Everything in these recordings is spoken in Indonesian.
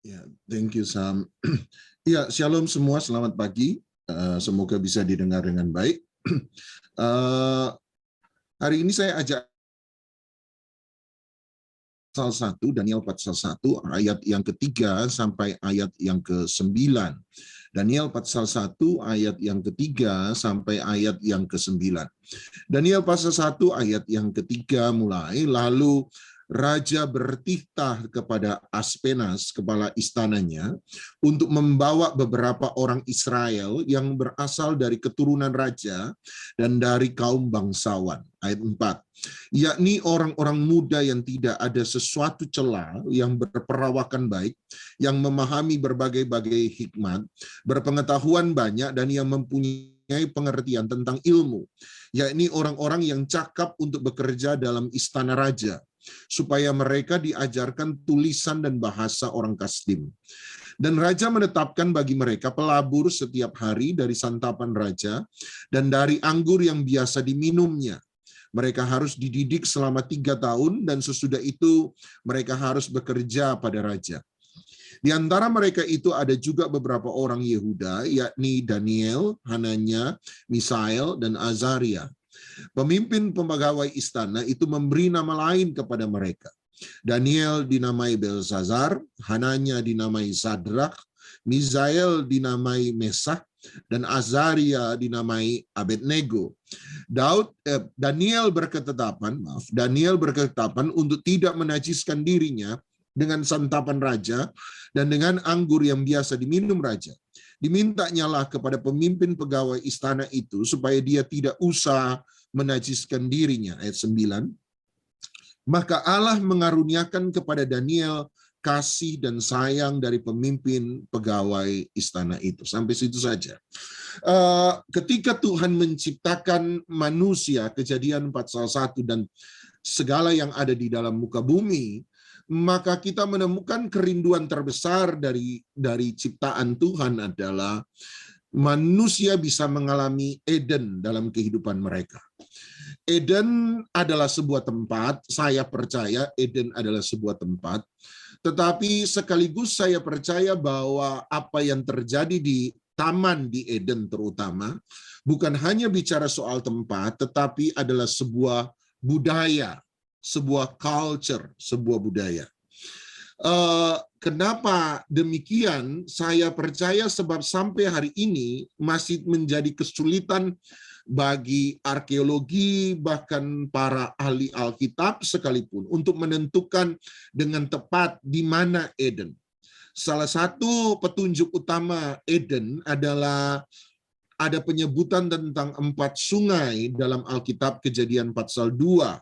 Ya, thank you Sam. Ya, shalom semua, selamat pagi. Semoga bisa didengar dengan baik. Hari ini saya ajak pasal 1, Daniel pasal 1, ayat yang ketiga sampai ayat yang ke-9. Daniel pasal 1, ayat yang ketiga sampai ayat yang ke-9. Daniel pasal 1, ayat yang ketiga mulai, lalu Raja bertitah kepada Aspenas, kepala istananya, untuk membawa beberapa orang Israel yang berasal dari keturunan raja dan dari kaum bangsawan. Ayat 4. Yakni orang-orang muda yang tidak ada sesuatu cela, yang berperawakan baik, yang memahami berbagai-bagai hikmat, berpengetahuan banyak, dan yang mempunyai pengertian tentang ilmu, yakni orang-orang yang cakap untuk bekerja dalam istana raja, supaya mereka diajarkan tulisan dan bahasa orang Kasdim. Dan raja menetapkan bagi mereka pelabur setiap hari dari santapan raja dan dari anggur yang biasa diminumnya. Mereka harus dididik selama 3 tahun dan sesudah itu mereka harus bekerja pada raja. Di antara mereka itu ada juga beberapa orang Yehuda, yakni Daniel, Hananya, Misael, dan Azaria. Pemimpin pegawai istana itu memberi nama lain kepada mereka. Daniel dinamai Belsazar, Hananya dinamai Sadrak, Misael dinamai Mesak, dan Azaria dinamai Abednego. Daniel berketetapan untuk tidak menajiskan dirinya dengan santapan raja dan dengan anggur yang biasa diminum raja. Dimintanyalah kepada pemimpin pegawai istana itu supaya dia tidak usah menajiskan dirinya. Ayat 9. Maka Allah mengaruniakan kepada Daniel kasih dan sayang dari pemimpin pegawai istana itu. Sampai situ saja. Ketika Tuhan menciptakan manusia, Kejadian pasal 1 dan segala yang ada di dalam muka bumi, maka kita menemukan kerinduan terbesar dari ciptaan Tuhan adalah manusia bisa mengalami Eden dalam kehidupan mereka. Eden adalah sebuah tempat, saya percaya Eden adalah sebuah tempat, tetapi sekaligus saya percaya bahwa apa yang terjadi di taman di Eden terutama, bukan hanya bicara soal tempat, tetapi adalah sebuah budaya, sebuah culture, sebuah budaya. Kenapa demikian? Saya percaya sebab sampai hari ini masih menjadi kesulitan bagi arkeologi, bahkan para ahli Alkitab sekalipun, untuk menentukan dengan tepat di mana Eden. Salah satu petunjuk utama Eden adalah ada penyebutan tentang 4 sungai dalam Alkitab Kejadian pasal 2.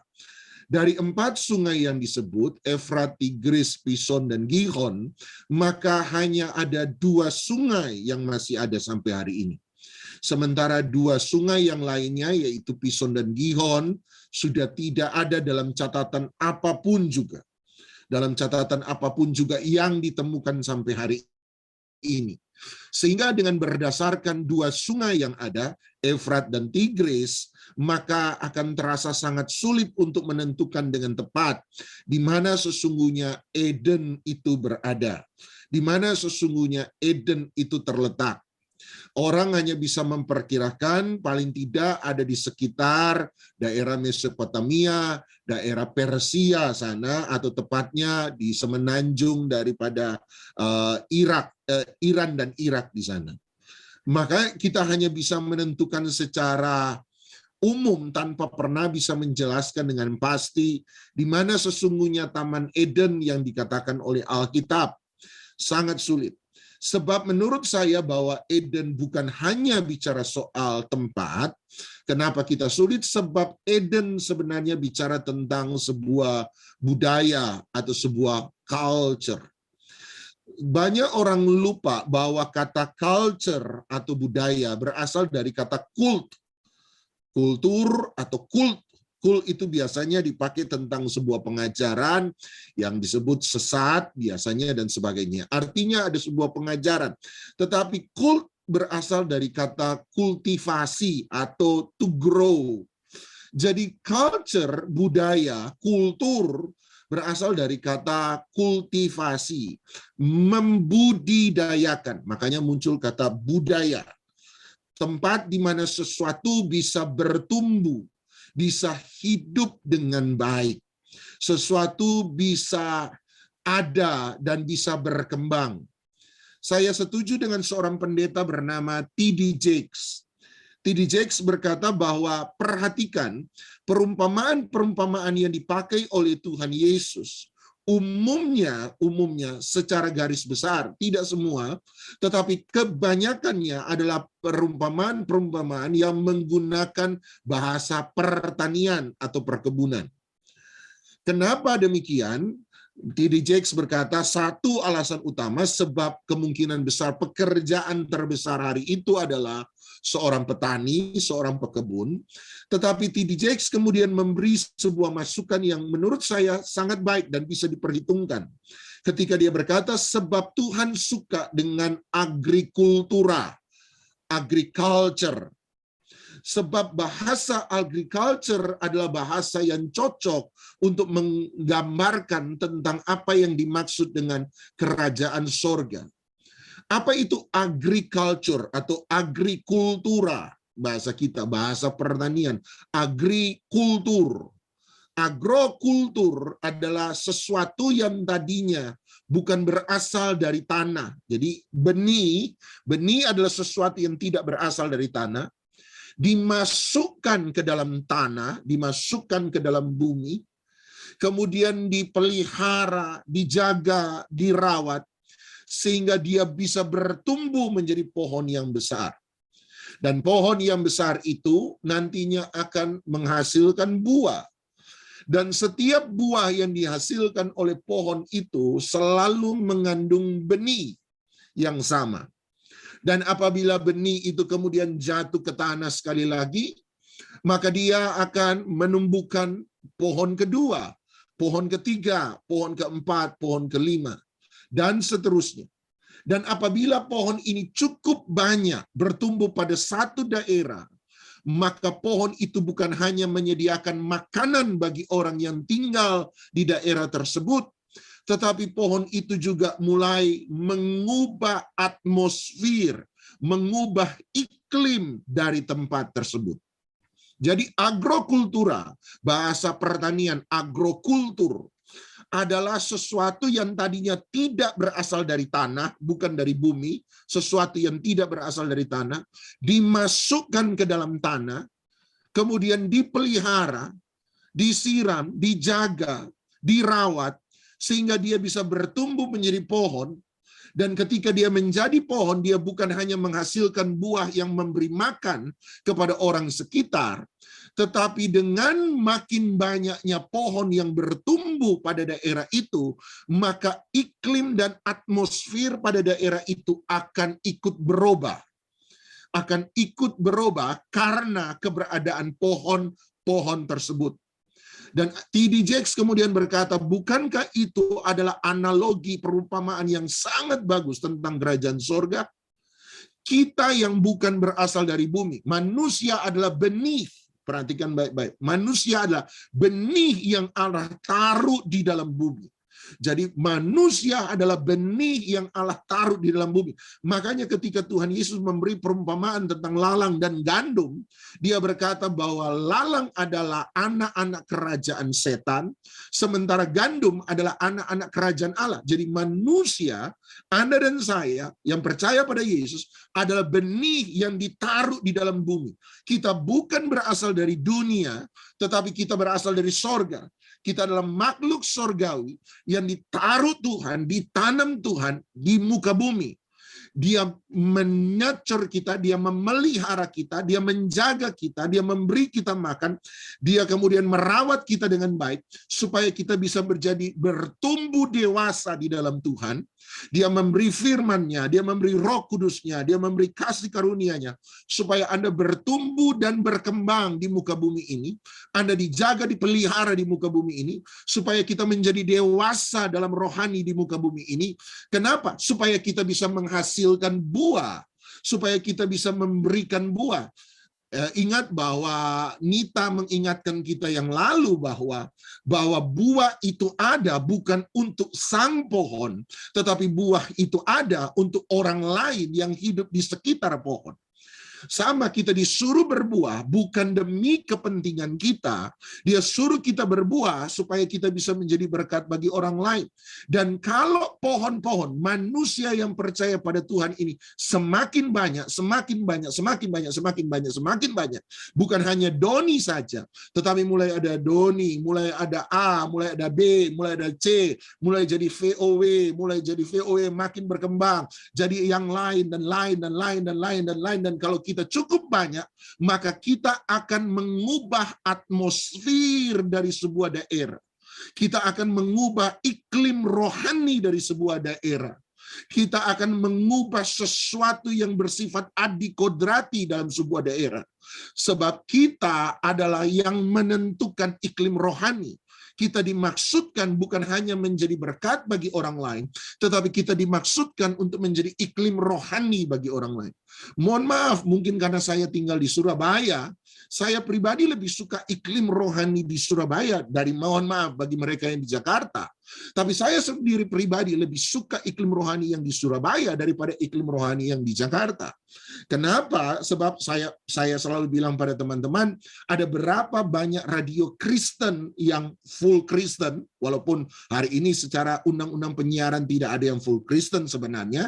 Dari 4 sungai yang disebut, Efrat, Tigris, Pison, dan Gihon, maka hanya ada 2 sungai yang masih ada sampai hari ini. Sementara 2 sungai yang lainnya, yaitu Pison dan Gihon, sudah tidak ada dalam catatan apapun juga. Dalam catatan apapun juga yang ditemukan sampai hari ini. Sehingga dengan berdasarkan 2 sungai yang ada, Efrat dan Tigris, maka akan terasa sangat sulit untuk menentukan dengan tepat di mana sesungguhnya Eden itu berada, di mana sesungguhnya Eden itu terletak. Orang hanya bisa memperkirakan paling tidak ada di sekitar daerah Mesopotamia, daerah Persia sana, atau tepatnya di semenanjung daripada Iran dan Irak di sana. Maka kita hanya bisa menentukan secara umum tanpa pernah bisa menjelaskan dengan pasti di mana sesungguhnya Taman Eden yang dikatakan oleh Alkitab. Sangat sulit. Sebab menurut saya bahwa Eden bukan hanya bicara soal tempat. Kenapa kita sulit? Sebab Eden sebenarnya bicara tentang sebuah budaya atau sebuah culture. Banyak orang lupa bahwa kata culture atau budaya berasal dari kata kult. Kultur atau kult. Kult itu biasanya dipakai tentang sebuah pengajaran yang disebut sesat biasanya dan sebagainya. Artinya ada sebuah pengajaran. Tetapi kult berasal dari kata kultivasi atau to grow. Jadi culture, budaya, kultur berasal dari kata kultivasi, membudidayakan. Makanya muncul kata budaya. Tempat di mana sesuatu bisa bertumbuh, bisa hidup dengan baik. Sesuatu bisa ada dan bisa berkembang. Saya setuju dengan seorang pendeta bernama T.D. Jakes. T.D. Jakes berkata bahwa perhatikan perumpamaan-perumpamaan yang dipakai oleh Tuhan Yesus. Umumnya secara garis besar, tidak semua, tetapi kebanyakannya adalah perumpamaan-perumpamaan yang menggunakan bahasa pertanian atau perkebunan. Kenapa demikian? T.D. Jakes berkata, satu alasan utama sebab kemungkinan besar pekerjaan terbesar hari itu adalah seorang petani, seorang pekebun. Tetapi T.D. Jakes kemudian memberi sebuah masukan yang menurut saya sangat baik dan bisa diperhitungkan. Ketika dia berkata, sebab Tuhan suka dengan agrikultura, agriculture. Sebab bahasa agriculture adalah bahasa yang cocok untuk menggambarkan tentang apa yang dimaksud dengan kerajaan sorga. Apa itu agriculture atau agrikultura? Bahasa kita, bahasa pertanian. Agrikultur. Agrokultur adalah sesuatu yang tadinya bukan berasal dari tanah. Jadi benih adalah sesuatu yang tidak berasal dari tanah, dimasukkan ke dalam tanah, dimasukkan ke dalam bumi, kemudian dipelihara, dijaga, dirawat, sehingga dia bisa bertumbuh menjadi pohon yang besar. Dan pohon yang besar itu nantinya akan menghasilkan buah. Dan setiap buah yang dihasilkan oleh pohon itu selalu mengandung benih yang sama. Dan apabila benih itu kemudian jatuh ke tanah sekali lagi, maka dia akan menumbuhkan pohon kedua, pohon ketiga, pohon keempat, pohon kelima, dan seterusnya. Dan apabila pohon ini cukup banyak bertumbuh pada satu daerah, maka pohon itu bukan hanya menyediakan makanan bagi orang yang tinggal di daerah tersebut, tetapi pohon itu juga mulai mengubah atmosfer, mengubah iklim dari tempat tersebut. Jadi agrokultura, bahasa pertanian, agrokultur, adalah sesuatu yang tadinya tidak berasal dari tanah, bukan dari bumi, sesuatu yang tidak berasal dari tanah, dimasukkan ke dalam tanah, kemudian dipelihara, disiram, dijaga, dirawat, sehingga dia bisa bertumbuh menjadi pohon. Dan ketika dia menjadi pohon, dia bukan hanya menghasilkan buah yang memberi makan kepada orang sekitar, tetapi dengan makin banyaknya pohon yang bertumbuh pada daerah itu, maka iklim dan atmosfer pada daerah itu akan ikut berubah. Akan ikut berubah karena keberadaan pohon-pohon tersebut. Dan T.D. Jakes kemudian berkata, bukankah itu adalah analogi perumpamaan yang sangat bagus tentang kerajaan sorga? Kita yang bukan berasal dari bumi, manusia adalah benih. Perhatikan baik-baik. Manusia adalah benih yang Allah taruh di dalam bumi. Jadi manusia adalah benih yang Allah taruh di dalam bumi. Makanya ketika Tuhan Yesus memberi perumpamaan tentang lalang dan gandum, dia berkata bahwa lalang adalah anak-anak kerajaan setan, sementara gandum adalah anak-anak kerajaan Allah. Jadi manusia, Anda dan saya yang percaya pada Yesus adalah benih yang ditaruh di dalam bumi. Kita bukan berasal dari dunia, tetapi kita berasal dari sorga. Kita adalah makhluk sorgawi yang ditaruh Tuhan, ditanam Tuhan di muka bumi. Dia menyacer kita, dia memelihara kita, dia menjaga kita, dia memberi kita makan, dia kemudian merawat kita dengan baik, supaya kita bisa bertumbuh dewasa di dalam Tuhan. Dia memberi firman-Nya, dia memberi Roh Kudus-Nya, dia memberi kasih karunia-Nya, supaya Anda bertumbuh dan berkembang di muka bumi ini. Anda dijaga, dipelihara di muka bumi ini, supaya kita menjadi dewasa dalam rohani di muka bumi ini. Kenapa? Supaya kita bisa menghasilkan buah, supaya kita bisa memberikan buah. Ingat bahwa Nita mengingatkan kita yang lalu bahwa buah itu ada bukan untuk sang pohon, tetapi buah itu ada untuk orang lain yang hidup di sekitar pohon. Sama, kita disuruh berbuah bukan demi kepentingan kita. Dia suruh kita berbuah supaya kita bisa menjadi berkat bagi orang lain. Dan kalau pohon-pohon manusia yang percaya pada Tuhan ini semakin banyak, bukan hanya Doni saja, tetapi mulai ada Doni, mulai ada A, mulai ada B, mulai ada C, mulai jadi VOW, makin berkembang, jadi yang lain dan lain dan lain dan lain dan lain. Dan kalau kita cukup banyak, maka kita akan mengubah atmosfer dari sebuah daerah. Kita akan mengubah iklim rohani dari sebuah daerah. Kita akan mengubah sesuatu yang bersifat adikodrati dalam sebuah daerah. Sebab kita adalah yang menentukan iklim rohani. Kita dimaksudkan bukan hanya menjadi berkat bagi orang lain, tetapi kita dimaksudkan untuk menjadi iklim rohani bagi orang lain. Mohon maaf, mungkin karena saya tinggal di Surabaya, saya pribadi lebih suka iklim rohani di Surabaya dari, mohon maaf, bagi mereka yang di Jakarta. Tapi saya sendiri pribadi lebih suka iklim rohani yang di Surabaya daripada iklim rohani yang di Jakarta. Kenapa? Sebab saya selalu bilang pada teman-teman, ada berapa banyak radio Kristen yang full Kristen, walaupun hari ini secara undang-undang penyiaran tidak ada yang full Kristen sebenarnya.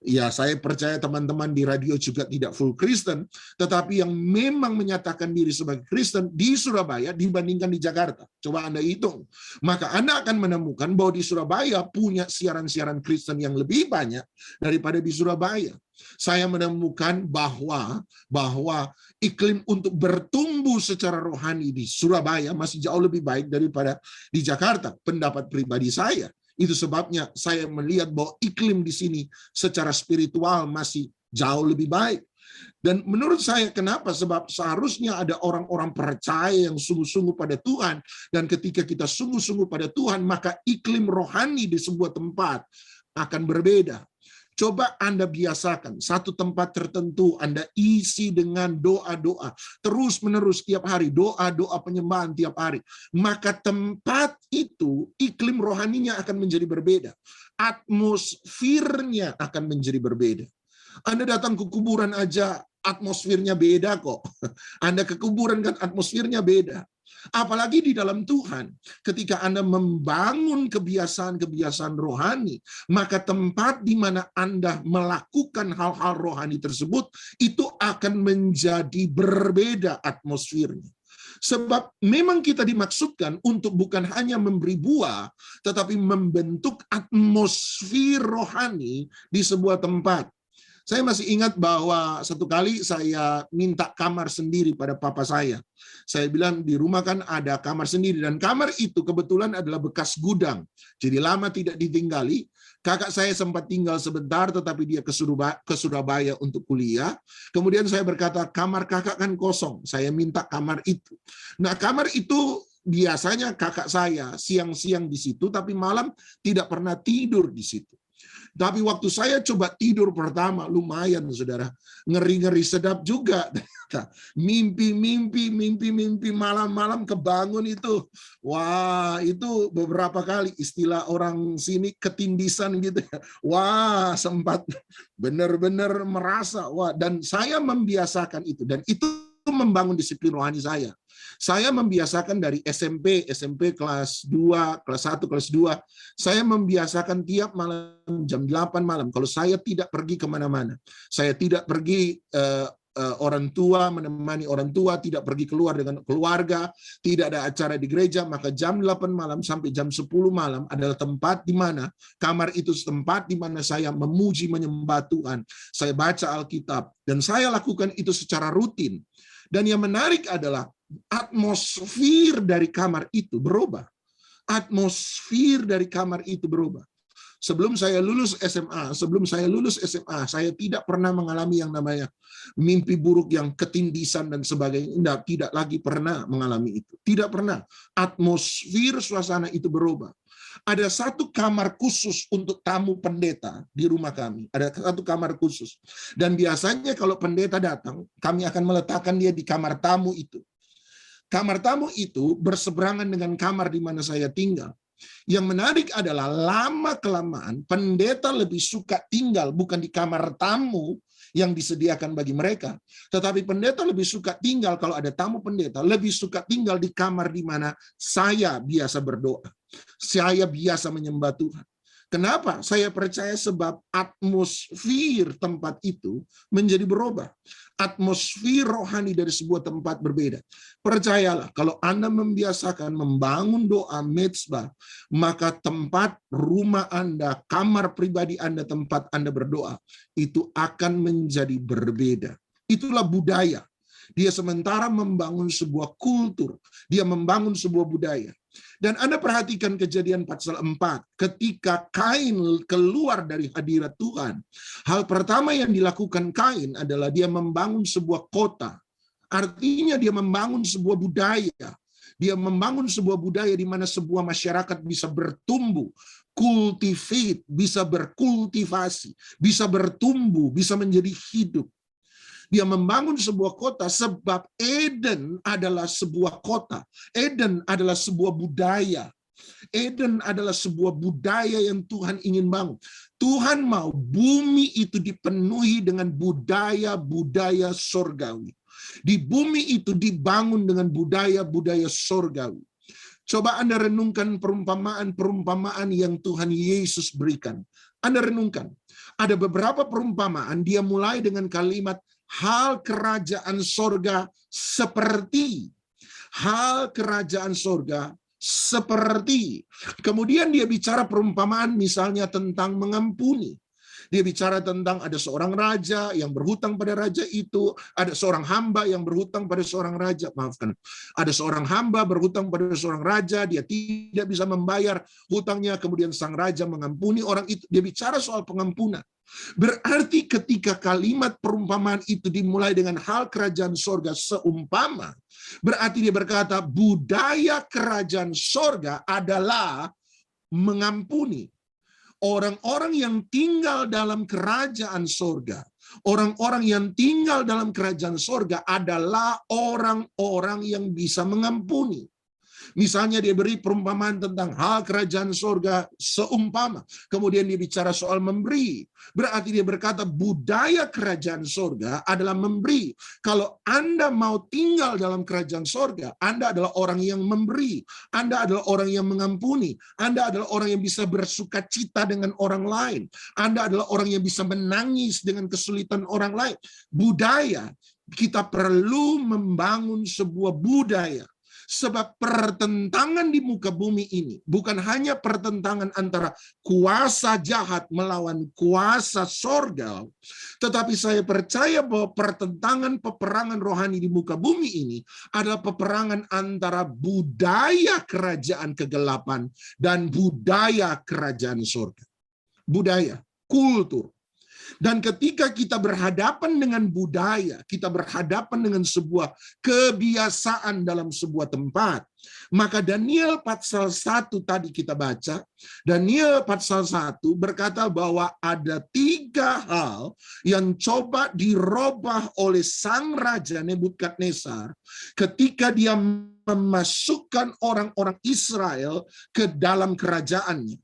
Ya, saya percaya teman-teman di radio juga tidak full Kristen, tetapi yang memang menyatakan diri sebagai Kristen di Surabaya dibandingkan di Jakarta. Coba Anda hitung. Maka Anda akan menemukan bahwa di Surabaya punya siaran-siaran Kristen yang lebih banyak daripada di Surabaya. Saya menemukan bahwa iklim untuk bertumbuh secara rohani di Surabaya masih jauh lebih baik daripada di Jakarta. Pendapat pribadi saya. Itu sebabnya saya melihat bahwa iklim di sini secara spiritual masih jauh lebih baik. Dan menurut saya kenapa? Sebab seharusnya ada orang-orang percaya yang sungguh-sungguh pada Tuhan. Dan ketika kita sungguh-sungguh pada Tuhan, maka iklim rohani di sebuah tempat akan berbeda. Coba Anda biasakan satu tempat tertentu Anda isi dengan doa-doa terus-menerus tiap hari, doa-doa penyembahan tiap hari. Maka tempat itu iklim rohaninya akan menjadi berbeda. Atmosfernya akan menjadi berbeda. Anda datang ke kuburan aja atmosfernya beda kok. Anda ke kuburan kan atmosfernya beda. Apalagi di dalam Tuhan, ketika Anda membangun kebiasaan-kebiasaan rohani, maka tempat di mana Anda melakukan hal-hal rohani tersebut, itu akan menjadi berbeda atmosfernya. Sebab memang kita dimaksudkan untuk bukan hanya memberi buah, tetapi membentuk atmosfer rohani di sebuah tempat. Saya masih ingat bahwa satu kali saya minta kamar sendiri pada papa saya. Saya bilang di rumah kan ada kamar sendiri, dan kamar itu kebetulan adalah bekas gudang. Jadi lama tidak ditinggali. Kakak saya sempat tinggal sebentar, tetapi dia ke Surabaya untuk kuliah. Kemudian saya berkata, kamar kakak kan kosong. Saya minta kamar itu. Nah, kamar itu biasanya kakak saya siang-siang di situ, tapi malam tidak pernah tidur di situ. Tapi waktu saya coba tidur pertama, lumayan saudara, ngeri-ngeri sedap juga. Mimpi malam-malam kebangun itu. Wah, itu beberapa kali istilah orang sini ketindisan gitu. Wah, sempat benar-benar merasa. Wah, dan saya membiasakan itu. Dan itu membangun disiplin rohani saya. Saya membiasakan dari SMP kelas 2, kelas 1, kelas 2. Saya membiasakan tiap malam jam 8 malam. Kalau saya tidak pergi kemana-mana. Saya tidak pergi orang tua, menemani orang tua, tidak pergi keluar dengan keluarga, tidak ada acara di gereja, maka jam 8 malam sampai jam 10 malam adalah tempat di mana, kamar itu tempat di mana saya memuji, menyembah Tuhan. Saya baca Alkitab. Dan saya lakukan itu secara rutin. Dan yang menarik adalah atmosfer dari kamar itu berubah. Atmosfer dari kamar itu berubah. Sebelum saya lulus SMA, saya tidak pernah mengalami yang namanya mimpi buruk yang ketindisan dan sebagainya. Tidak lagi pernah mengalami itu. Tidak pernah. Atmosfer suasana itu berubah. Ada satu kamar khusus untuk tamu pendeta di rumah kami. Ada satu kamar khusus. Dan biasanya kalau pendeta datang, kami akan meletakkan dia di kamar tamu itu. Kamar tamu itu berseberangan dengan kamar di mana saya tinggal. Yang menarik adalah lama-kelamaan pendeta lebih suka tinggal bukan di kamar tamu yang disediakan bagi mereka. Tetapi pendeta lebih suka tinggal, kalau ada tamu pendeta, lebih suka tinggal di kamar di mana saya biasa berdoa. Saya biasa menyembah Tuhan. Kenapa? Saya percaya sebab atmosfer tempat itu menjadi berubah. Atmosfer rohani dari sebuah tempat berbeda. Percayalah, kalau Anda membiasakan membangun doa mezbah, maka tempat rumah Anda, kamar pribadi Anda, tempat Anda berdoa, itu akan menjadi berbeda. Itulah budaya. Dia sementara membangun sebuah kultur, dia membangun sebuah budaya. Dan Anda perhatikan Kejadian pasal 4, ketika Kain keluar dari hadirat Tuhan, hal pertama yang dilakukan Kain adalah dia membangun sebuah kota. Artinya dia membangun sebuah budaya. Dia membangun sebuah budaya di mana sebuah masyarakat bisa bertumbuh, cultivate, bisa berkultivasi, bisa bertumbuh, bisa menjadi hidup. Dia membangun sebuah kota sebab Eden adalah sebuah kota. Eden adalah sebuah budaya. Eden adalah sebuah budaya yang Tuhan ingin bangun. Tuhan mau bumi itu dipenuhi dengan budaya-budaya sorgawi. Di bumi itu dibangun dengan budaya-budaya sorgawi. Coba Anda renungkan perumpamaan-perumpamaan yang Tuhan Yesus berikan. Anda renungkan. Ada beberapa perumpamaan, dia mulai dengan kalimat hal kerajaan sorga seperti. Hal kerajaan sorga seperti. Kemudian dia bicara perumpamaan misalnya tentang mengampuni. Dia bicara tentang ada seorang raja yang berhutang pada raja itu, ada seorang hamba yang berhutang pada seorang raja, maafkan. Ada seorang hamba berhutang pada seorang raja, dia tidak bisa membayar hutangnya, kemudian sang raja mengampuni orang itu. Dia bicara soal pengampunan. Berarti ketika kalimat perumpamaan itu dimulai dengan hal kerajaan sorga seumpama, berarti dia berkata budaya kerajaan sorga adalah mengampuni. Orang-orang yang tinggal dalam kerajaan sorga, orang-orang yang tinggal dalam kerajaan sorga adalah orang-orang yang bisa mengampuni. Misalnya dia beri perumpamaan tentang hal kerajaan sorga seumpama. Kemudian dia bicara soal memberi. Berarti dia berkata budaya kerajaan sorga adalah memberi. Kalau Anda mau tinggal dalam kerajaan sorga, Anda adalah orang yang memberi. Anda adalah orang yang mengampuni. Anda adalah orang yang bisa bersuka cita dengan orang lain. Anda adalah orang yang bisa menangis dengan kesulitan orang lain. Budaya, kita perlu membangun sebuah budaya. Sebab pertentangan di muka bumi ini bukan hanya pertentangan antara kuasa jahat melawan kuasa sorga, tetapi saya percaya bahwa pertentangan peperangan rohani di muka bumi ini adalah peperangan antara budaya kerajaan kegelapan dan budaya kerajaan sorga. Budaya, kultur. Dan ketika kita berhadapan dengan budaya, kita berhadapan dengan sebuah kebiasaan dalam sebuah tempat, maka Daniel pasal 1 tadi kita baca, Daniel pasal 1 berkata bahwa ada 3 hal yang coba dirubah oleh sang raja Nebukadnezar ketika dia memasukkan orang-orang Israel ke dalam kerajaannya.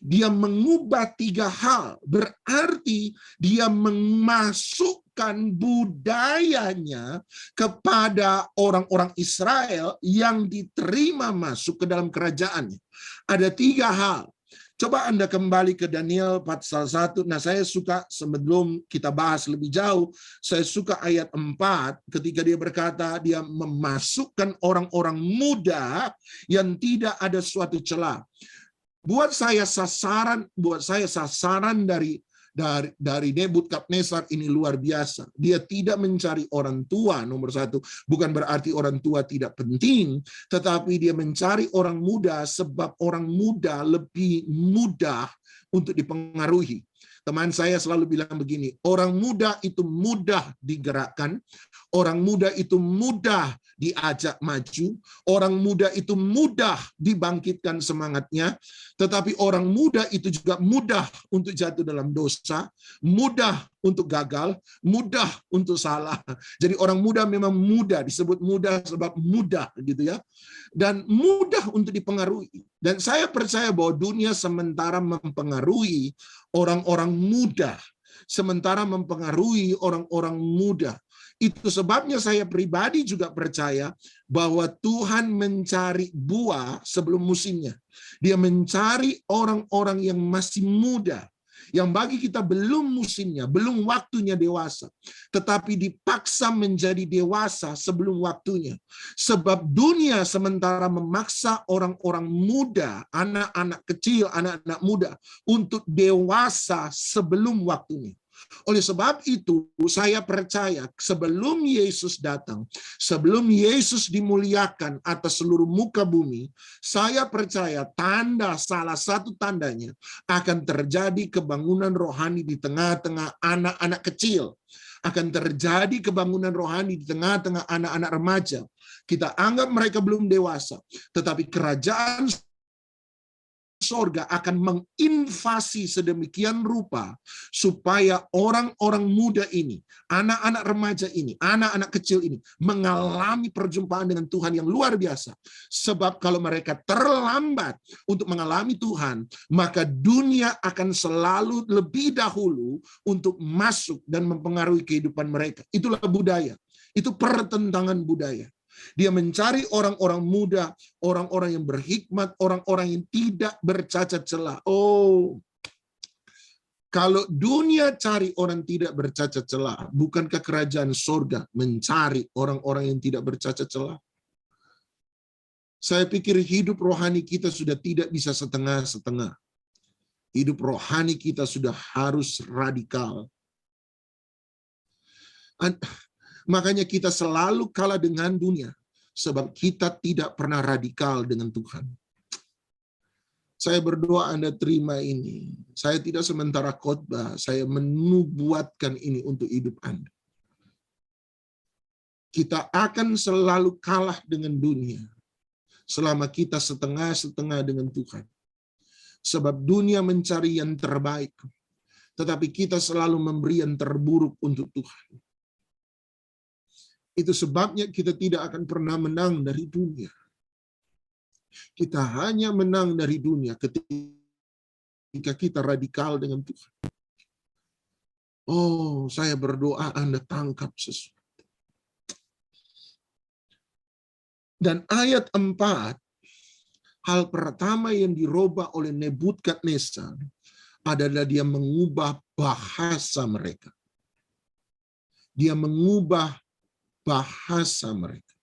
Dia mengubah 3 hal, berarti dia memasukkan budayanya kepada orang-orang Israel yang diterima masuk ke dalam kerajaannya. Ada 3 hal. Coba Anda kembali ke Daniel pasal 1. Nah, saya suka sebelum kita bahas lebih jauh, saya suka ayat 4 ketika dia berkata dia memasukkan orang-orang muda yang tidak ada suatu celah. Buat saya sasaran dari Nebukadnezar ini luar biasa. Dia tidak mencari orang tua nomor 1. Bukan berarti orang tua tidak penting, tetapi dia mencari orang muda sebab orang muda lebih mudah untuk dipengaruhi. Teman saya selalu bilang begini, orang muda itu mudah digerakkan, orang muda itu mudah diajak maju, orang muda itu mudah dibangkitkan semangatnya, tetapi orang muda itu juga mudah untuk jatuh dalam dosa, mudah untuk gagal, mudah untuk salah. Jadi orang muda memang mudah, disebut mudah sebab mudah gitu ya. Dan mudah untuk dipengaruhi. Dan saya percaya bahwa dunia sementara mempengaruhi orang-orang muda, sementara mempengaruhi orang-orang muda. Itu sebabnya saya pribadi juga percaya bahwa Tuhan mencari buah sebelum musimnya. Dia mencari orang-orang yang masih muda, yang bagi kita belum musimnya, belum waktunya dewasa, tetapi dipaksa menjadi dewasa sebelum waktunya. Sebab dunia sementara memaksa orang-orang muda, anak-anak kecil, anak-anak muda, untuk dewasa sebelum waktunya. Oleh sebab itu, saya percaya sebelum Yesus datang, sebelum Yesus dimuliakan atas seluruh muka bumi, saya percaya salah satu tandanya akan terjadi kebangunan rohani di tengah-tengah anak-anak kecil. Akan terjadi kebangunan rohani di tengah-tengah anak-anak remaja. Kita anggap mereka belum dewasa, tetapi kerajaan sorga akan menginvasi sedemikian rupa supaya orang-orang muda ini, anak-anak remaja ini, anak-anak kecil ini mengalami perjumpaan dengan Tuhan yang luar biasa. Sebab kalau mereka terlambat untuk mengalami Tuhan, maka dunia akan selalu lebih dahulu untuk masuk dan mempengaruhi kehidupan mereka. Itulah budaya. Itu pertentangan budaya. Dia mencari orang-orang muda, orang-orang yang berhikmat, orang-orang yang tidak bercacat celah. Oh, kalau dunia cari orang tidak bercacat celah, bukankah kerajaan surga mencari orang-orang yang tidak bercacat celah? Saya pikir hidup rohani kita sudah tidak bisa setengah-setengah. Hidup rohani kita sudah harus radikal. Makanya kita selalu kalah dengan dunia, sebab kita tidak pernah radikal dengan Tuhan. Saya berdoa Anda terima ini. Saya tidak sementara khotbah, saya menubuatkan ini untuk hidup Anda. Kita akan selalu kalah dengan dunia, selama kita setengah-setengah dengan Tuhan. Sebab dunia mencari yang terbaik, tetapi kita selalu memberi yang terburuk untuk Tuhan. Itu sebabnya kita tidak akan pernah menang dari dunia. Kita hanya menang dari dunia ketika kita radikal dengan Tuhan. Oh, saya berdoa Anda tangkap sesuatu. Dan ayat 4, hal pertama yang dirubah oleh Nebukadnezar adalah dia mengubah bahasa mereka. Dia mengubah bahasa mereka.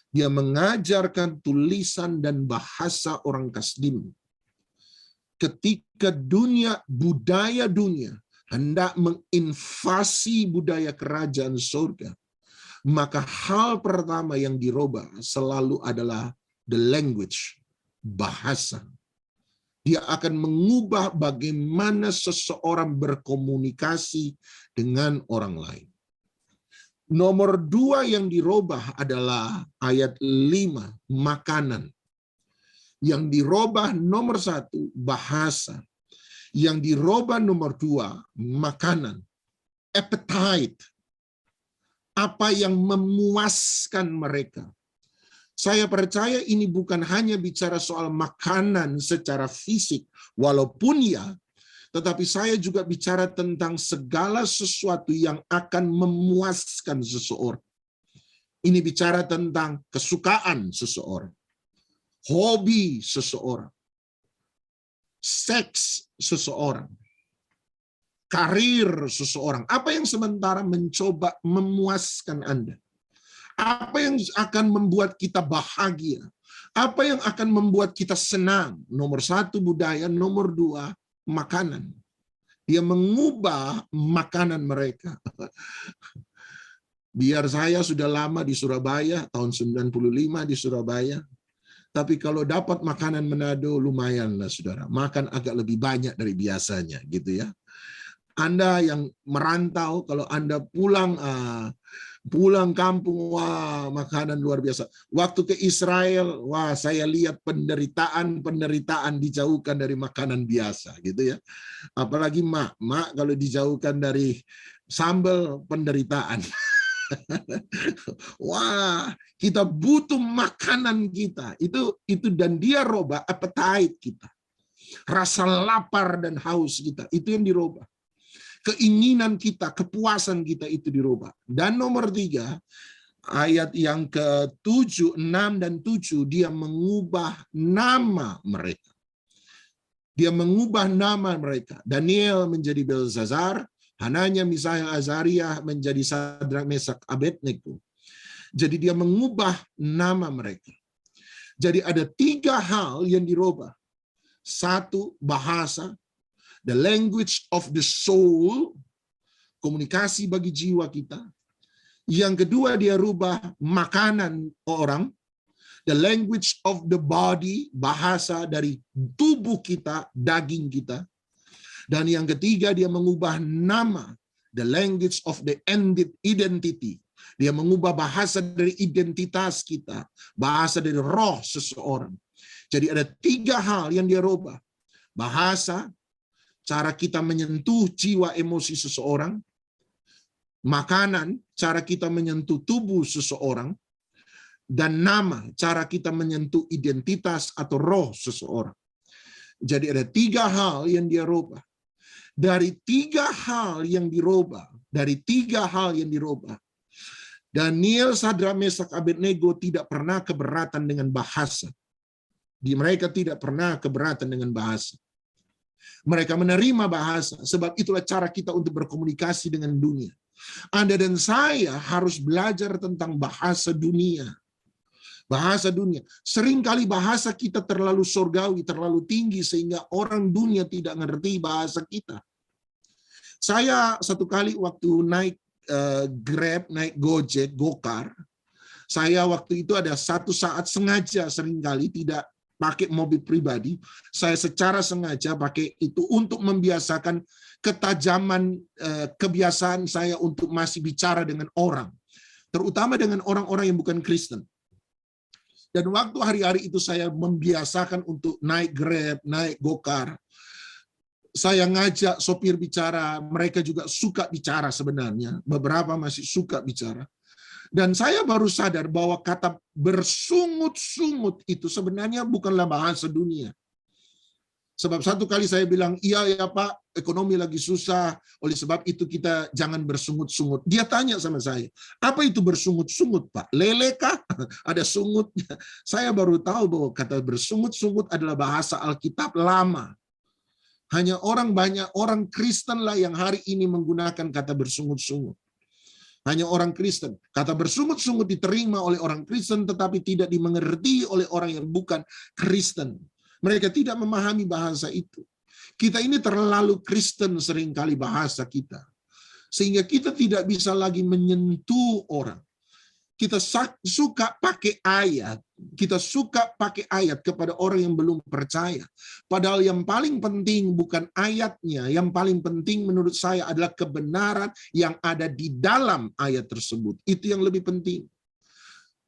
Dia mengajarkan tulisan dan bahasa orang Kasdim. Ketika budaya dunia hendak menginvasi budaya kerajaan surga, maka hal pertama yang dirubah selalu adalah the language, bahasa. Dia akan mengubah bagaimana seseorang berkomunikasi dengan orang lain. Nomor 2 yang dirubah adalah ayat 5, makanan. Yang dirubah nomor 1, bahasa. Yang dirubah nomor 2, makanan. Appetite. Apa yang memuaskan mereka. Saya percaya ini bukan hanya bicara soal makanan secara fisik, walaupun ya, tetapi saya juga bicara tentang segala sesuatu yang akan memuaskan seseorang. Ini bicara tentang kesukaan seseorang, hobi seseorang, seks seseorang, karir seseorang. Apa yang sementara mencoba memuaskan Anda? Apa yang akan membuat kita bahagia? Apa yang akan membuat kita senang? Nomor 1 budaya, nomor 2 makanan. Dia mengubah makanan mereka. Biar saya sudah lama di Surabaya, tahun 95 di Surabaya. Tapi kalau dapat makanan Manado, lumayan lah saudara. Makan agak lebih banyak dari biasanya gitu ya. Anda yang merantau, kalau Anda pulang kampung, wah makanan luar biasa. Waktu ke Israel, wah saya lihat penderitaan dijauhkan dari makanan biasa gitu ya. Apalagi mak kalau dijauhkan dari sambal, penderitaan. Wah, kita butuh makanan kita. Itu dan dia robah appetite kita. Rasa lapar dan haus kita, itu yang dirubah. Keinginan kita, kepuasan kita itu dirubah. Dan nomor 3, ayat yang ke-7, 6 dan 7, dia mengubah nama mereka. Dia mengubah nama mereka. Daniel menjadi Belzazar, Hananya, Misael, Azariah menjadi Sadrak, Mesak, Abednego. Jadi dia mengubah nama mereka. Jadi ada 3 hal yang dirubah. 1, bahasa, the language of the soul, komunikasi bagi jiwa kita. Yang kedua, dia rubah makanan orang, the language of the body, bahasa dari tubuh kita, daging kita. Dan yang ketiga, dia mengubah nama, the language of the identity. Dia mengubah bahasa dari identitas kita, bahasa dari roh seseorang. Jadi ada 3 hal yang dia rubah. Bahasa, cara kita menyentuh jiwa emosi seseorang. Makanan, cara kita menyentuh tubuh seseorang. Dan nama, cara kita menyentuh identitas atau roh seseorang. Jadi ada 3 hal yang dia rubah. Dari 3 hal yang dirubah, Daniel, Sadrak, Mesak, Abednego tidak pernah keberatan dengan bahasa. Mereka tidak pernah keberatan dengan bahasa. Mereka menerima bahasa, sebab itulah cara kita untuk berkomunikasi dengan dunia. Anda dan saya harus belajar tentang bahasa dunia. Bahasa dunia. Seringkali bahasa kita terlalu surgawi, terlalu tinggi, sehingga orang dunia tidak ngerti bahasa kita. Saya satu kali waktu naik Grab, naik Gojek, Gokar, saya waktu itu ada 1 saat sengaja seringkali tidak pakai mobil pribadi, saya secara sengaja pakai itu untuk membiasakan ketajaman kebiasaan saya untuk masih bicara dengan orang, terutama dengan orang-orang yang bukan Kristen. Dan waktu hari-hari itu saya membiasakan untuk naik Grab, naik Gokar. Saya ngajak sopir bicara, mereka juga suka bicara sebenarnya. Beberapa masih suka bicara. Dan saya baru sadar bahwa kata bersungut-sungut itu sebenarnya bukanlah bahasa dunia. Sebab satu kali saya bilang, iya ya Pak, ekonomi lagi susah, oleh sebab itu kita jangan bersungut-sungut. Dia tanya sama saya, apa itu bersungut-sungut Pak? Lele kah? Ada sungutnya. Saya baru tahu bahwa kata bersungut-sungut adalah bahasa Alkitab lama. Hanya banyak orang Kristen lah yang hari ini menggunakan kata bersungut-sungut. Hanya orang Kristen. Kata bersungut-sungut diterima oleh orang Kristen, tetapi tidak dimengerti oleh orang yang bukan Kristen. Mereka tidak memahami bahasa itu. Kita ini terlalu Kristen seringkali bahasa kita. Sehingga kita tidak bisa lagi menyentuh orang. Kita suka pakai ayat. Kita suka pakai ayat kepada orang yang belum percaya. Padahal yang paling penting bukan ayatnya. Yang paling penting menurut saya adalah kebenaran yang ada di dalam ayat tersebut. Itu yang lebih penting.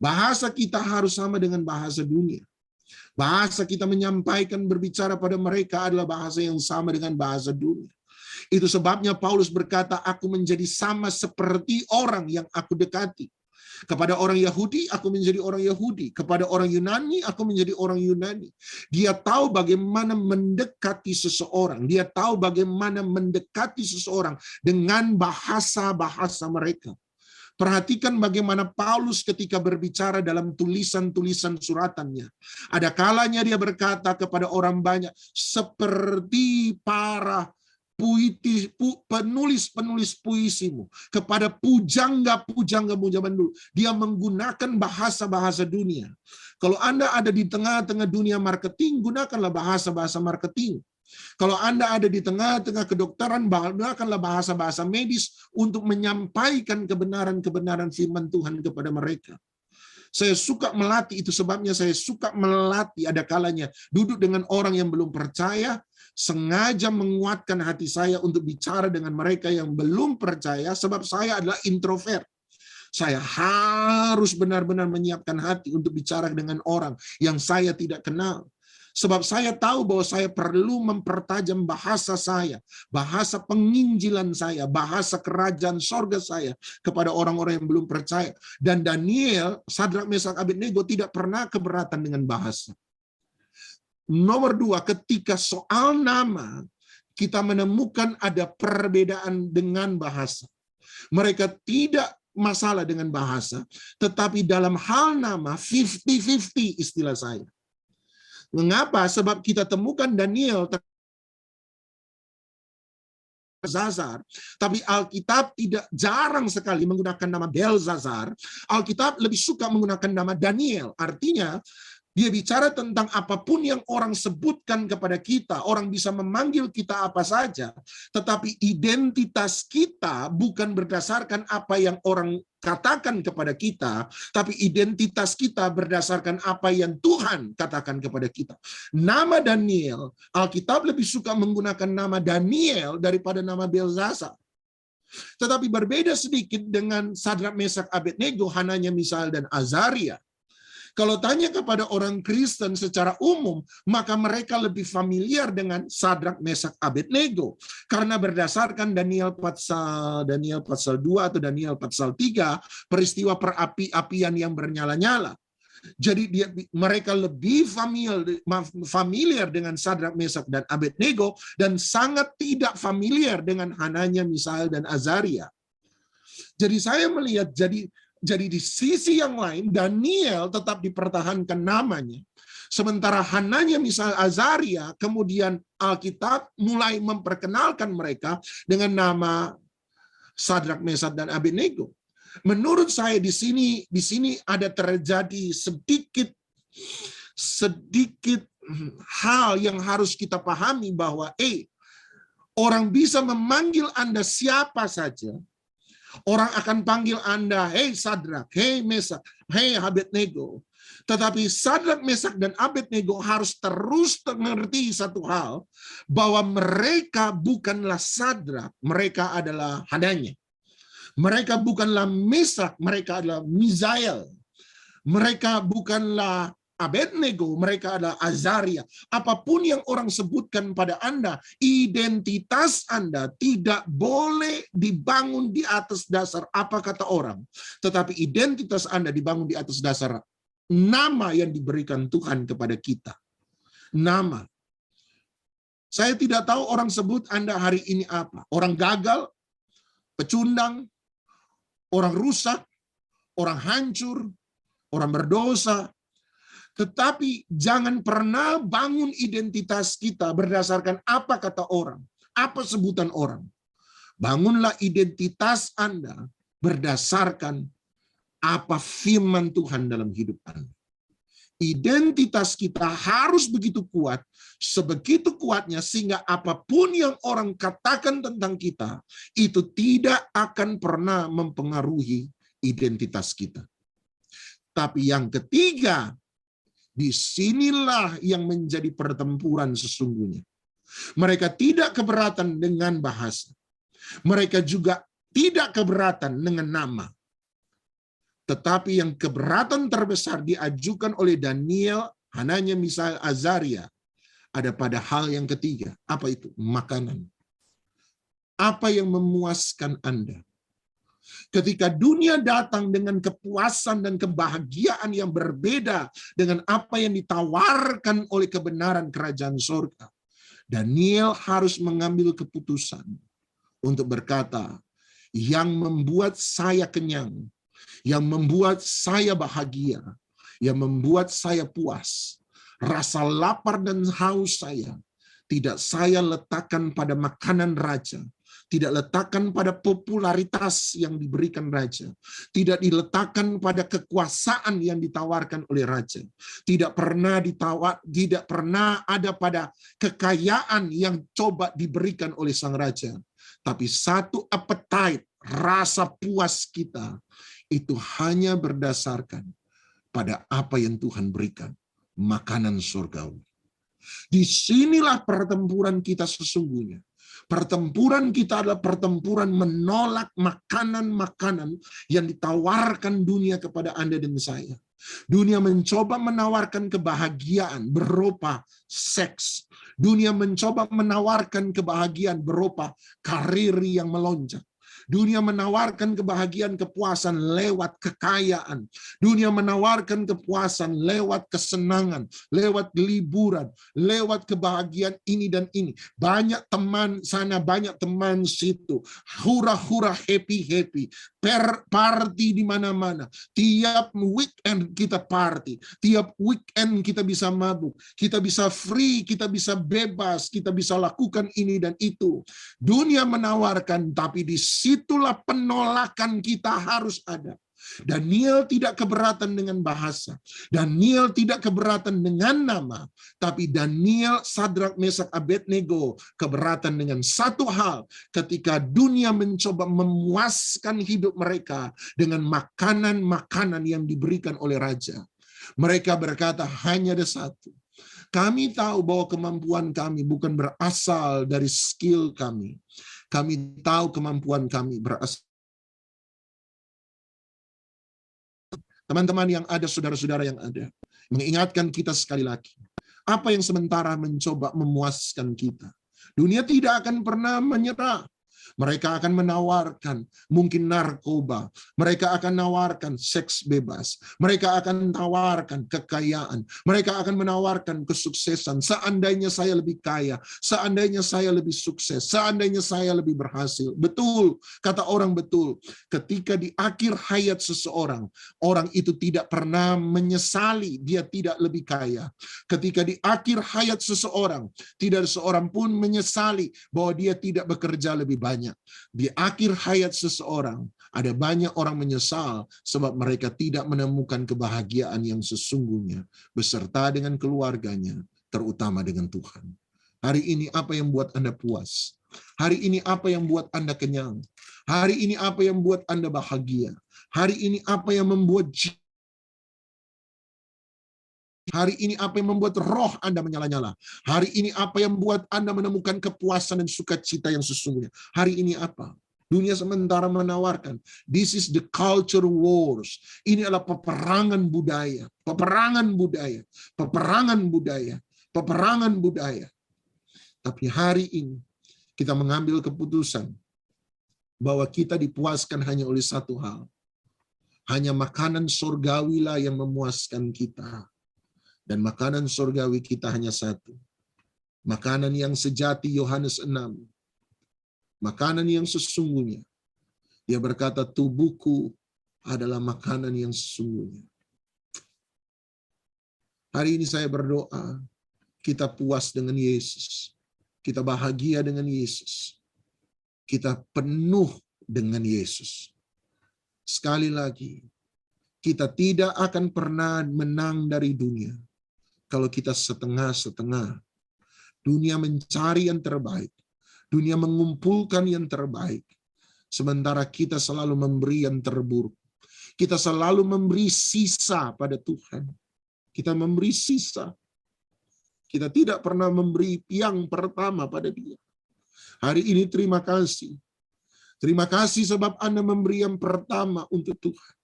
Bahasa kita harus sama dengan bahasa dunia. Bahasa kita menyampaikan, berbicara pada mereka adalah bahasa yang sama dengan bahasa dunia. Itu sebabnya Paulus berkata, aku menjadi sama seperti orang yang aku dekati. Kepada orang Yahudi, aku menjadi orang Yahudi. Kepada orang Yunani, aku menjadi orang Yunani. Dia tahu bagaimana mendekati seseorang. Dia tahu bagaimana mendekati seseorang dengan bahasa-bahasa mereka. Perhatikan bagaimana Paulus ketika berbicara dalam tulisan-tulisan suratannya. Ada kalanya dia berkata kepada orang banyak, seperti para penulis-penulis puisimu, kepada pujangga-pujanggamu zaman dulu. Dia menggunakan bahasa-bahasa dunia. Kalau Anda ada di tengah-tengah dunia marketing, gunakanlah bahasa-bahasa marketing. Kalau Anda ada di tengah-tengah kedokteran, gunakanlah bahasa-bahasa medis untuk menyampaikan kebenaran-kebenaran firman Tuhan kepada mereka. Saya suka melatih, itu sebabnya saya suka melatih. Ada kalanya duduk dengan orang yang belum percaya, sengaja menguatkan hati saya untuk bicara dengan mereka yang belum percaya, sebab saya adalah introvert. Saya harus benar-benar menyiapkan hati untuk bicara dengan orang yang saya tidak kenal. Sebab saya tahu bahwa saya perlu mempertajam bahasa saya, bahasa penginjilan saya, bahasa kerajaan sorga saya kepada orang-orang yang belum percaya. Dan Daniel, Sadrak, Mesak, Abednego tidak pernah keberatan dengan bahasa. Nomor 2, ketika soal nama, kita menemukan ada perbedaan dengan bahasa. Mereka tidak masalah dengan bahasa, tetapi dalam hal nama 50-50 istilah saya. Mengapa? Sebab kita temukan Daniel Belzazar, tapi Alkitab tidak jarang sekali menggunakan nama Belzazar. Alkitab lebih suka menggunakan nama Daniel. Artinya, dia bicara tentang apapun yang orang sebutkan kepada kita. Orang bisa memanggil kita apa saja, tetapi identitas kita bukan berdasarkan apa yang orang katakan kepada kita, tapi identitas kita berdasarkan apa yang Tuhan katakan kepada kita. Nama Daniel, Alkitab lebih suka menggunakan nama Daniel daripada nama Belzazar. Tetapi berbeda sedikit dengan Sadrak, Mesak, Abednego, Hananya, Misael, dan Azaria. Kalau tanya kepada orang Kristen secara umum, maka mereka lebih familiar dengan Sadrak, Mesak, Abednego. Karena berdasarkan Daniel pasal 2 atau Daniel pasal 3, peristiwa perapi-apian yang bernyala-nyala. Jadi mereka lebih familiar dengan Sadrak, Mesak, dan Abednego, dan sangat tidak familiar dengan Hananya, Misael, dan Azaria. Jadi saya melihat, jadi di sisi yang lain, Daniel tetap dipertahankan namanya. Sementara Hananya, Misael, Azaria, kemudian Alkitab mulai memperkenalkan mereka dengan nama Sadrak, Mesak, dan Abednego. Menurut saya di sini ada terjadi sedikit hal yang harus kita pahami bahwa orang bisa memanggil Anda siapa saja. Orang akan panggil Anda, hei Sadrak, hei Mesak, hei Abednego. Tetapi Sadrak, Mesak, dan Abednego harus terus mengerti satu hal, bahwa mereka bukanlah Sadrak, mereka adalah Hananya. Mereka bukanlah Mesak, mereka adalah Misael. Mereka bukanlah Abednego, mereka adalah Azaria. Apapun yang orang sebutkan pada Anda, identitas Anda tidak boleh dibangun di atas dasar apa kata orang. Tetapi identitas Anda dibangun di atas dasar nama yang diberikan Tuhan kepada kita. Nama. Saya tidak tahu orang sebut Anda hari ini apa. Orang gagal, pecundang, orang rusak, orang hancur, orang berdosa. Tetapi jangan pernah bangun identitas kita berdasarkan apa kata orang, apa sebutan orang. Bangunlah identitas Anda berdasarkan apa firman Tuhan dalam hidup Anda. Identitas kita harus begitu kuat, sebegitu kuatnya sehingga apapun yang orang katakan tentang kita, itu tidak akan pernah mempengaruhi identitas kita. Tapi yang ketiga, disinilah yang menjadi pertempuran sesungguhnya. Mereka tidak keberatan dengan bahasa. Mereka juga tidak keberatan dengan nama. Tetapi yang keberatan terbesar diajukan oleh Daniel, Hananya, Misael, Azaria, ada pada hal yang ketiga. Apa itu? Makanan. Apa yang memuaskan Anda? Ketika dunia datang dengan kepuasan dan kebahagiaan yang berbeda dengan apa yang ditawarkan oleh kebenaran kerajaan surga, Daniel harus mengambil keputusan untuk berkata, yang membuat saya kenyang, yang membuat saya bahagia, yang membuat saya puas, rasa lapar dan haus saya, tidak saya letakkan pada makanan raja, tidak letakkan pada popularitas yang diberikan raja, tidak diletakkan pada kekuasaan yang ditawarkan oleh raja, tidak pernah ada pada kekayaan yang coba diberikan oleh sang raja, tapi satu appetite, rasa puas kita itu hanya berdasarkan pada apa yang Tuhan berikan, makanan surgawi. Disinilah pertempuran kita sesungguhnya. Pertempuran kita adalah pertempuran menolak makanan-makanan yang ditawarkan dunia kepada Anda dan saya. Dunia mencoba menawarkan kebahagiaan berupa seks. Dunia mencoba menawarkan kebahagiaan berupa karir yang melonjak. Dunia menawarkan kebahagiaan, kepuasan lewat kekayaan. Dunia menawarkan kepuasan lewat kesenangan, lewat liburan, lewat kebahagiaan ini dan ini. Banyak teman sana, banyak teman situ. Hura-hura, happy-happy. Party di mana-mana. Tiap weekend kita party. Tiap weekend kita bisa mabuk. Kita bisa free, kita bisa bebas, kita bisa lakukan ini dan itu. Dunia menawarkan, tapi disitulah penolakan kita harus ada. Daniel tidak keberatan dengan bahasa. Daniel tidak keberatan dengan nama. Tapi Daniel, Sadrak, Mesak, Abednego keberatan dengan satu hal. Ketika dunia mencoba memuaskan hidup mereka dengan makanan-makanan yang diberikan oleh raja. Mereka berkata hanya ada satu. Kami tahu bahwa kemampuan kami bukan berasal dari skill kami. Kami tahu kemampuan kami berasal. Teman-teman yang ada, saudara-saudara yang ada, mengingatkan kita sekali lagi. Apa yang sementara mencoba memuaskan kita? Dunia tidak akan pernah menyerah. Mereka akan menawarkan mungkin narkoba. Mereka akan menawarkan seks bebas. Mereka akan menawarkan kekayaan. Mereka akan menawarkan kesuksesan. Seandainya saya lebih kaya. Seandainya saya lebih sukses. Seandainya saya lebih berhasil. Betul, kata orang betul. Ketika di akhir hayat seseorang, orang itu tidak pernah menyesali dia tidak lebih kaya. Ketika di akhir hayat seseorang, tidak ada seorang pun menyesali bahwa dia tidak bekerja lebih banyak. Di akhir hayat seseorang, ada banyak orang menyesal sebab mereka tidak menemukan kebahagiaan yang sesungguhnya beserta dengan keluarganya, terutama dengan Tuhan. Hari ini apa yang buat Anda puas? Hari ini apa yang buat Anda kenyang? Hari ini apa yang buat Anda bahagia? Hari ini apa yang membuat Hari ini apa yang membuat roh Anda menyala-nyala? Hari ini apa yang membuat Anda menemukan kepuasan dan sukacita yang sesungguhnya? Hari ini apa? Dunia sementara menawarkan, this is the culture wars. Ini adalah peperangan budaya, peperangan budaya, peperangan budaya, peperangan budaya. Tapi hari ini kita mengambil keputusan bahwa kita dipuaskan hanya oleh satu hal. Hanya makanan surgawilah yang memuaskan kita. Dan makanan surgawi kita hanya satu. Makanan yang sejati, Yohanes 6. Makanan yang sesungguhnya. Dia berkata, tubuhku adalah makanan yang sesungguhnya. Hari ini saya berdoa, kita puas dengan Yesus. Kita bahagia dengan Yesus. Kita penuh dengan Yesus. Sekali lagi, kita tidak akan pernah menang dari dunia. Kalau kita setengah-setengah, dunia mencari yang terbaik, dunia mengumpulkan yang terbaik, sementara kita selalu memberi yang terburuk. Kita selalu memberi sisa pada Tuhan. Kita memberi sisa. Kita tidak pernah memberi yang pertama pada Dia. Hari ini terima kasih. Terima kasih sebab Anda memberi yang pertama untuk Tuhan.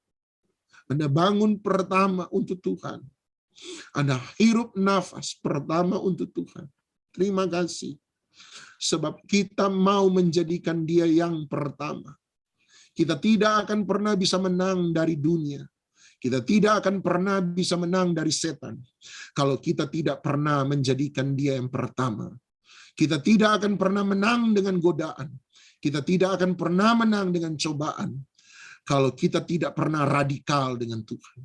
Anda bangun pertama untuk Tuhan. Anda hirup nafas pertama untuk Tuhan. Terima kasih. Sebab kita mau menjadikan Dia yang pertama. Kita tidak akan pernah bisa menang dari dunia. Kita tidak akan pernah bisa menang dari setan. Kalau kita tidak pernah menjadikan Dia yang pertama. Kita tidak akan pernah menang dengan godaan. Kita tidak akan pernah menang dengan cobaan. Kalau kita tidak pernah radikal dengan Tuhan.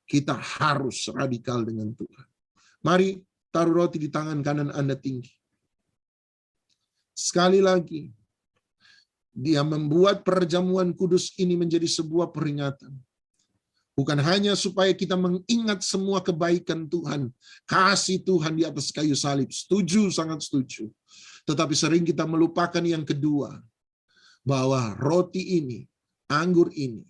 Kita harus radikal dengan Tuhan. Mari taruh roti di tangan kanan Anda tinggi. Sekali lagi, Dia membuat perjamuan kudus ini menjadi sebuah peringatan. Bukan hanya supaya kita mengingat semua kebaikan Tuhan, kasih Tuhan di atas kayu salib. Setuju, sangat setuju. Tetapi sering kita melupakan yang kedua, bahwa roti ini, anggur ini,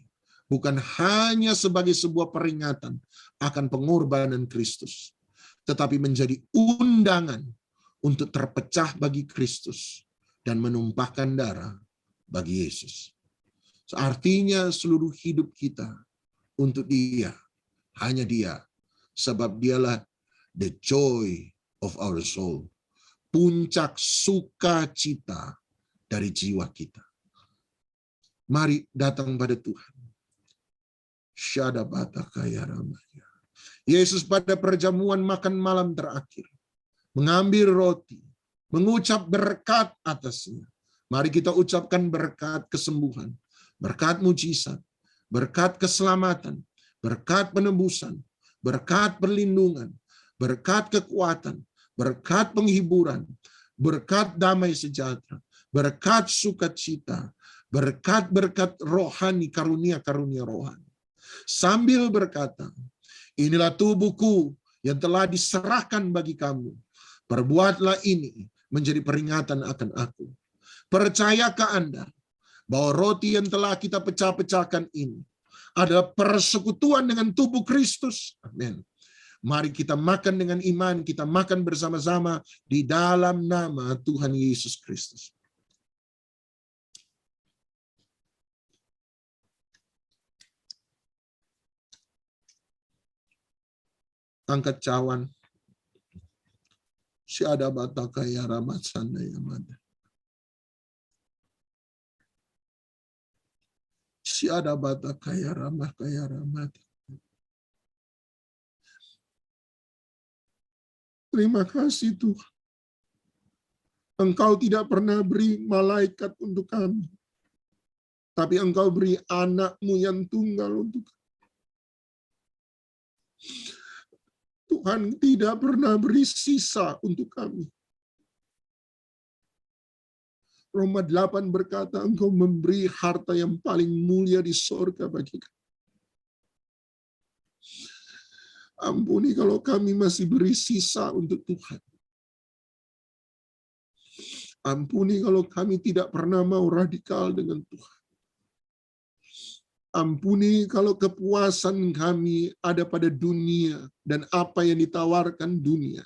bukan hanya sebagai sebuah peringatan akan pengorbanan Kristus, tetapi menjadi undangan untuk terpecah bagi Kristus dan menumpahkan darah bagi Yesus. Artinya seluruh hidup kita untuk Dia, hanya Dia, sebab Dialah the joy of our soul, puncak sukacita dari jiwa kita. Mari datang pada Tuhan. Yesus pada perjamuan makan malam terakhir mengambil roti, mengucap berkat atasnya. Mari kita ucapkan berkat kesembuhan, berkat mujizat, berkat keselamatan, berkat penebusan, berkat perlindungan, berkat kekuatan, berkat penghiburan, berkat damai sejahtera, berkat sukacita, berkat-berkat rohani, karunia-karunia rohani. Sambil berkata, inilah tubuhku yang telah diserahkan bagi kamu. Perbuatlah ini menjadi peringatan akan aku. Percayakah Anda bahwa roti yang telah kita pecah-pecahkan ini adalah persekutuan dengan tubuh Kristus? Amin. Mari kita makan dengan iman, kita makan bersama-sama di dalam nama Tuhan Yesus Kristus. Angkat cawan. Syada bataka ya ramat sanda ya mada. Syada bataka ya ramah kaya ramat. Terima kasih Tuhan. Engkau tidak pernah beri malaikat untuk kami, tapi Engkau beri anak-Mu yang tunggal untuk kami. Tuhan tidak pernah beri sisa untuk kami. Roma 8 berkata, Engkau memberi harta yang paling mulia di sorga bagi kami. Ampuni kalau kami masih beri sisa untuk Tuhan. Ampuni kalau kami tidak pernah mau radikal dengan Tuhan. Ampuni kalau kepuasan kami ada pada dunia dan apa yang ditawarkan dunia.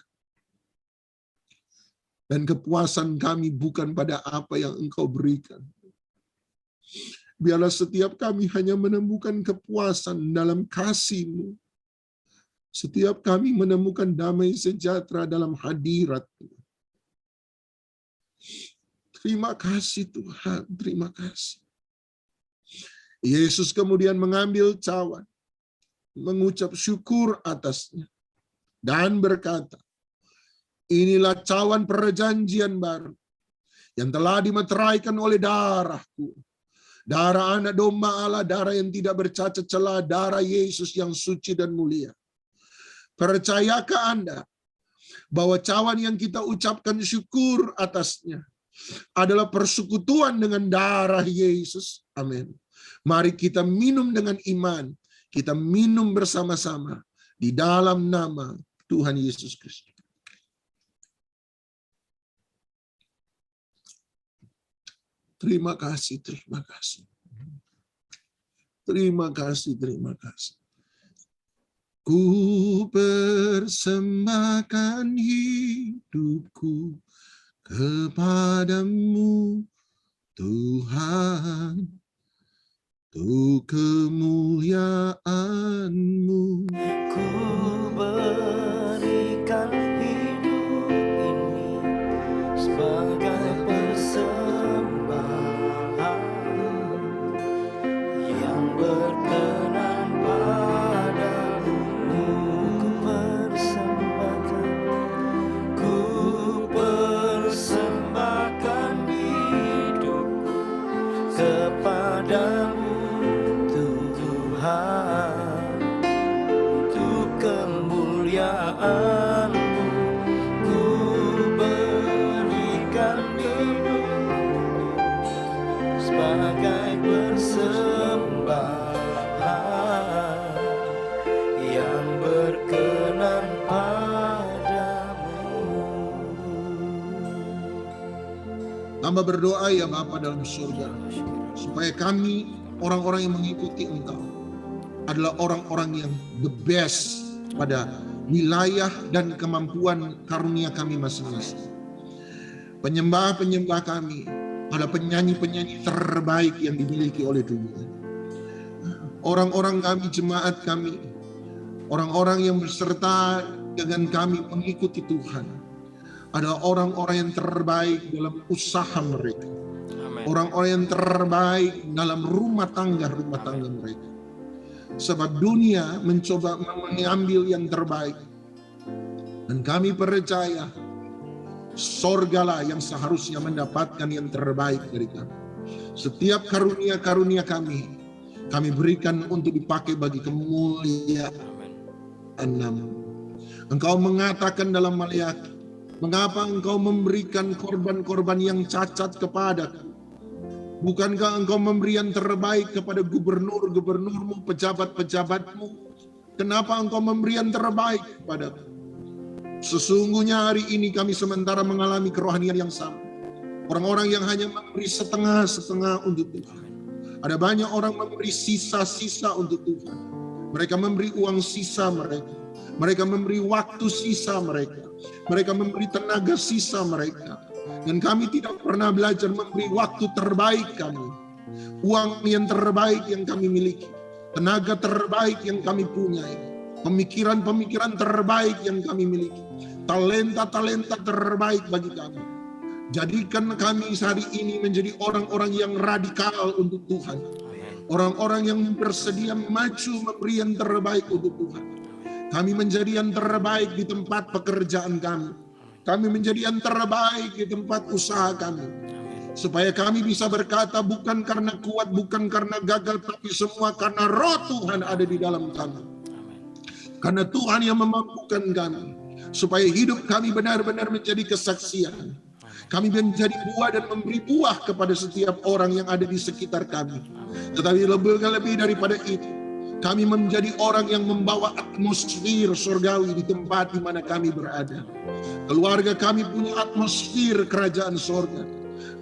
Dan kepuasan kami bukan pada apa yang Engkau berikan. Biarlah setiap kami hanya menemukan kepuasan dalam kasih-Mu. Setiap kami menemukan damai sejahtera dalam hadirat-Mu. Terima kasih Tuhan, terima kasih. Yesus kemudian mengambil cawan, mengucap syukur atasnya, dan berkata, inilah cawan perjanjian baru, yang telah dimeteraikan oleh darahku. Darah anak domba Allah, darah yang tidak bercacat celah, darah Yesus yang suci dan mulia. Percayakah Anda bahwa cawan yang kita ucapkan syukur atasnya adalah persekutuan dengan darah Yesus? Amin. Mari kita minum dengan iman. Kita minum bersama-sama di dalam nama Tuhan Yesus Kristus. Terima kasih, terima kasih. Terima kasih, terima kasih. Ku persembahkan hidupku kepadamu, Tuhan, untuk kemuliaan-Mu. Ku berikan hidup ini sebagai persembahan yang berkenan padamu. Ku persembahkan hidupku kepadamu, untuk kemuliaan-Mu. Ku berikan hidup sebagai persembahan yang berkenan padamu. Hamba berdoa ya Bapa dalam surga, supaya kami orang-orang yang mengikuti Engkau adalah orang-orang yang the best pada wilayah dan kemampuan karunia kami masing-masing. Penyembah-penyembah kami adalah penyanyi-penyanyi terbaik yang dimiliki oleh Tuhan. Orang-orang kami, jemaat kami, orang-orang yang berserta dengan kami mengikuti Tuhan adalah orang-orang yang terbaik dalam usaha mereka. Orang-orang yang terbaik dalam rumah tangga mereka. Sebab dunia mencoba mengambil yang terbaik. Dan kami percaya sorgalah yang seharusnya mendapatkan yang terbaik dari kami. Setiap karunia-karunia kami berikan untuk dipakai bagi kemuliaan nama. Engkau mengatakan dalam Maliaki, mengapa engkau memberikan korban-korban yang cacat kepadaku? Bukankah engkau memberi yang terbaik kepada gubernur-gubernurmu, pejabat-pejabatmu? Kenapa engkau memberi yang terbaik kepadaku? Sesungguhnya hari ini kami sementara mengalami kerohanian yang sama. Orang-orang yang hanya memberi setengah-setengah untuk Tuhan. Ada banyak orang memberi sisa-sisa untuk Tuhan. Mereka memberi uang sisa mereka. Mereka memberi waktu sisa mereka. Mereka memberi tenaga sisa mereka. Dan kami tidak pernah belajar memberi waktu terbaik kami. Uang yang terbaik yang kami miliki. Tenaga terbaik yang kami punyai. Pemikiran-pemikiran terbaik yang kami miliki. Talenta-talenta terbaik bagi kami. Jadikan kami hari ini menjadi orang-orang yang radikal untuk Tuhan. Orang-orang yang bersedia maju memberi yang terbaik untuk Tuhan. Kami menjadi yang terbaik di tempat pekerjaan kami. Kami menjadi yang terbaik di tempat usaha kami. Supaya kami bisa berkata bukan karena kuat, bukan karena gagal, tapi semua karena roh Tuhan ada di dalam kami. Karena Tuhan yang memampukan kami. Supaya hidup kami benar-benar menjadi kesaksian. Kami menjadi buah dan memberi buah kepada setiap orang yang ada di sekitar kami. Tetapi lebih daripada itu, kami menjadi orang yang membawa atmosfer surgawi di tempat di mana kami berada. Keluarga kami punya atmosfer kerajaan surga.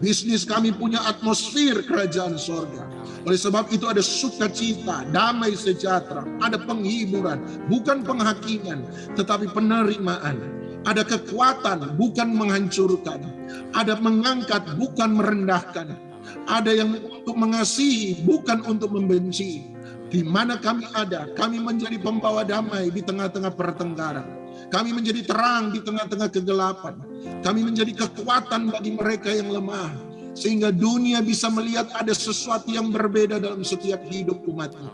Bisnis kami punya atmosfer kerajaan surga. Oleh sebab itu ada sukacita, damai sejahtera, ada penghiburan, bukan penghakiman, tetapi penerimaan. Ada kekuatan, bukan menghancurkan. Ada mengangkat, bukan merendahkan. Ada yang untuk mengasihi, bukan untuk membenci. Di mana kami ada, kami menjadi pembawa damai di tengah-tengah pertengkaran. Kami menjadi terang di tengah-tengah kegelapan. Kami menjadi kekuatan bagi mereka yang lemah. Sehingga dunia bisa melihat ada sesuatu yang berbeda dalam setiap hidup umatnya.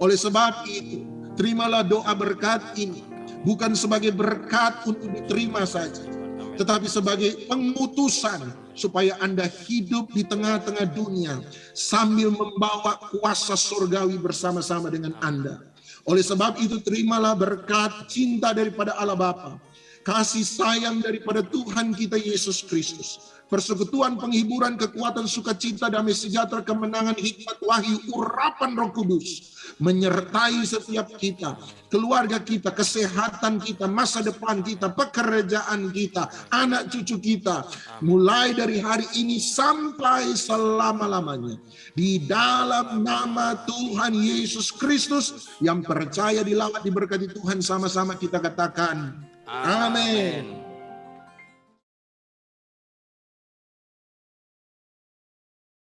Oleh sebab itu, terimalah doa berkat ini. Bukan sebagai berkat untuk diterima saja. Tetapi sebagai pengutusan supaya Anda hidup di tengah-tengah dunia. Sambil membawa kuasa surgawi bersama-sama dengan Anda. Oleh sebab itu terimalah berkat cinta daripada Allah Bapa, kasih sayang daripada Tuhan kita Yesus Kristus, persekutuan, penghiburan, kekuatan, sukacita, damai sejahtera, kemenangan, hikmat, wahyu, urapan Roh Kudus menyertai setiap kita, keluarga kita, kesehatan kita, masa depan kita, pekerjaan kita, anak cucu kita, mulai dari hari ini sampai selama-lamanya. Di dalam nama Tuhan Yesus Kristus, yang percaya, dilawat, diberkati Tuhan, sama-sama kita katakan amin.